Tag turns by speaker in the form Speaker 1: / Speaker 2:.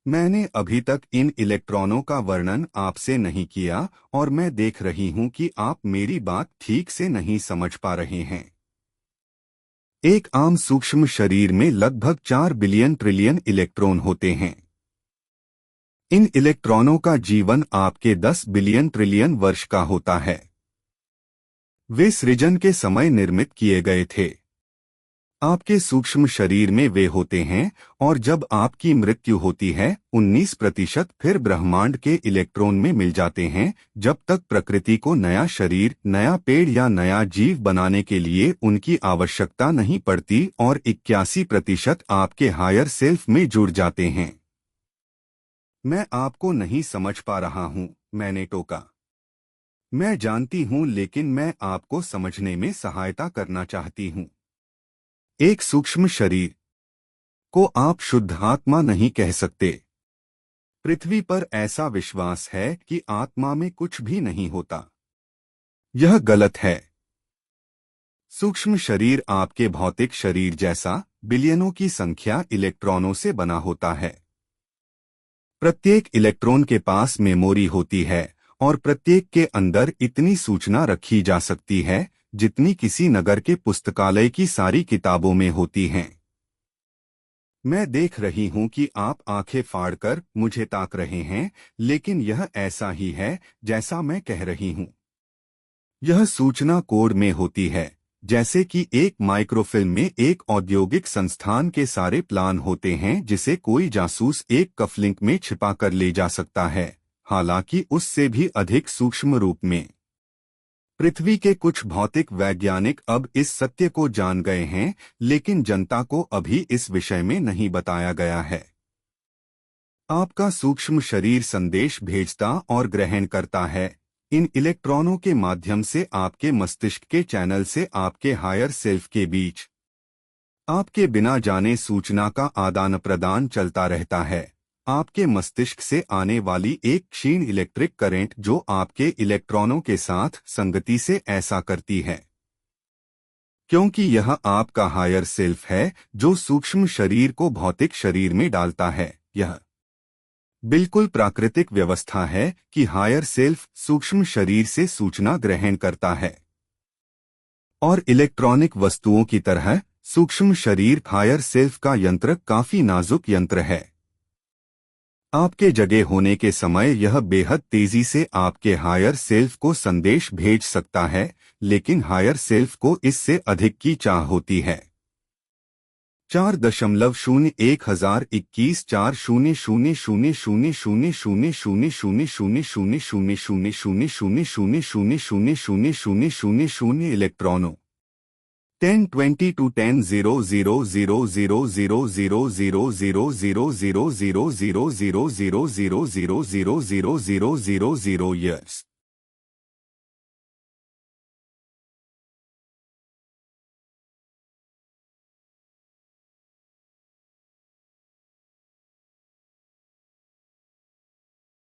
Speaker 1: मैंने अभी तक इन इलेक्ट्रॉनों का वर्णन आपसे नहीं किया और मैं देख रही हूं कि आप मेरी बात ठीक से नहीं समझ पा रहे हैं। एक आम सूक्ष्म शरीर में लगभग 4 बिलियन ट्रिलियन इलेक्ट्रॉन होते हैं। इन इलेक्ट्रॉनों का जीवन आपके 10 बिलियन ट्रिलियन वर्ष का होता है। वे सृजन के समय निर्मित किए गए थे। आपके सूक्ष्म शरीर में वे होते हैं और जब आपकी मृत्यु होती है 19% फिर ब्रह्मांड के इलेक्ट्रॉन में मिल जाते हैं। जब तक प्रकृति को नया शरीर, नया पेड़ या नया जीव बनाने के लिए उनकी आवश्यकता नहीं पड़ती और 81% आपके हायर सेल्फ में जुड़ जाते हैं। मैं आपको नहीं समझ पा रहा हूं, मैंने टोका। मैं जानती हूं, लेकिन मैं आपको समझने में सहायता करना चाहती हूं। एक सूक्ष्म शरीर को आप शुद्ध आत्मा नहीं कह सकते। पृथ्वी पर ऐसा विश्वास है कि आत्मा में कुछ भी नहीं होता। यह गलत है। सूक्ष्म शरीर आपके भौतिक शरीर जैसा बिलियनों की संख्या इलेक्ट्रॉनों से बना होता है। प्रत्येक इलेक्ट्रॉन के पास मेमोरी होती है और प्रत्येक के अंदर इतनी सूचना रखी जा सकती है जितनी किसी नगर के पुस्तकालय की सारी किताबों में होती हैं। मैं देख रही हूं कि आप आंखें फाड़कर मुझे ताक रहे हैं, लेकिन यह ऐसा ही है जैसा मैं कह रही हूं। यह सूचना कोड में होती है, जैसे कि एक माइक्रोफिल्म में एक औद्योगिक संस्थान के सारे प्लान होते हैं जिसे कोई जासूस एक कफलिंक में छिपा कर ले जा सकता है, हालांकि उससे भी अधिक सूक्ष्म रूप में। पृथ्वी के कुछ भौतिक वैज्ञानिक अब इस सत्य को जान गए हैं, लेकिन जनता को अभी इस विषय में नहीं बताया गया है। आपका सूक्ष्म शरीर संदेश भेजता और ग्रहण करता है इन इलेक्ट्रॉनों के माध्यम से आपके मस्तिष्क के चैनल से आपके हायर सेल्फ के बीच। आपके बिना जाने सूचना का आदान प्रदान चलता रहता है। आपके मस्तिष्क से आने वाली एक क्षीण इलेक्ट्रिक करंट जो आपके इलेक्ट्रॉनों के साथ संगति से ऐसा करती है, क्योंकि यह आपका हायर सेल्फ है जो सूक्ष्म शरीर को भौतिक शरीर में डालता है। यह बिल्कुल प्राकृतिक व्यवस्था है कि हायर सेल्फ सूक्ष्म शरीर से सूचना ग्रहण करता है और इलेक्ट्रॉनिक वस्तुओं की तरह सूक्ष्म शरीर हायर सेल्फ का यंत्र काफी नाजुक यंत्र है। आपके जगे होने के समय यह बेहद तेजी से आपके हायर सेल्फ को संदेश भेज सकता है, लेकिन हायर सेल्फ को इससे अधिक की चाह होती है। 4.0121 4000000000000000000000000000000 इलेक्ट्रॉनों 1020 to 10 0 0 0 0 0 0 0 0 0 0 0 0 0 0 0 0 0 0 0 0 0 0 years.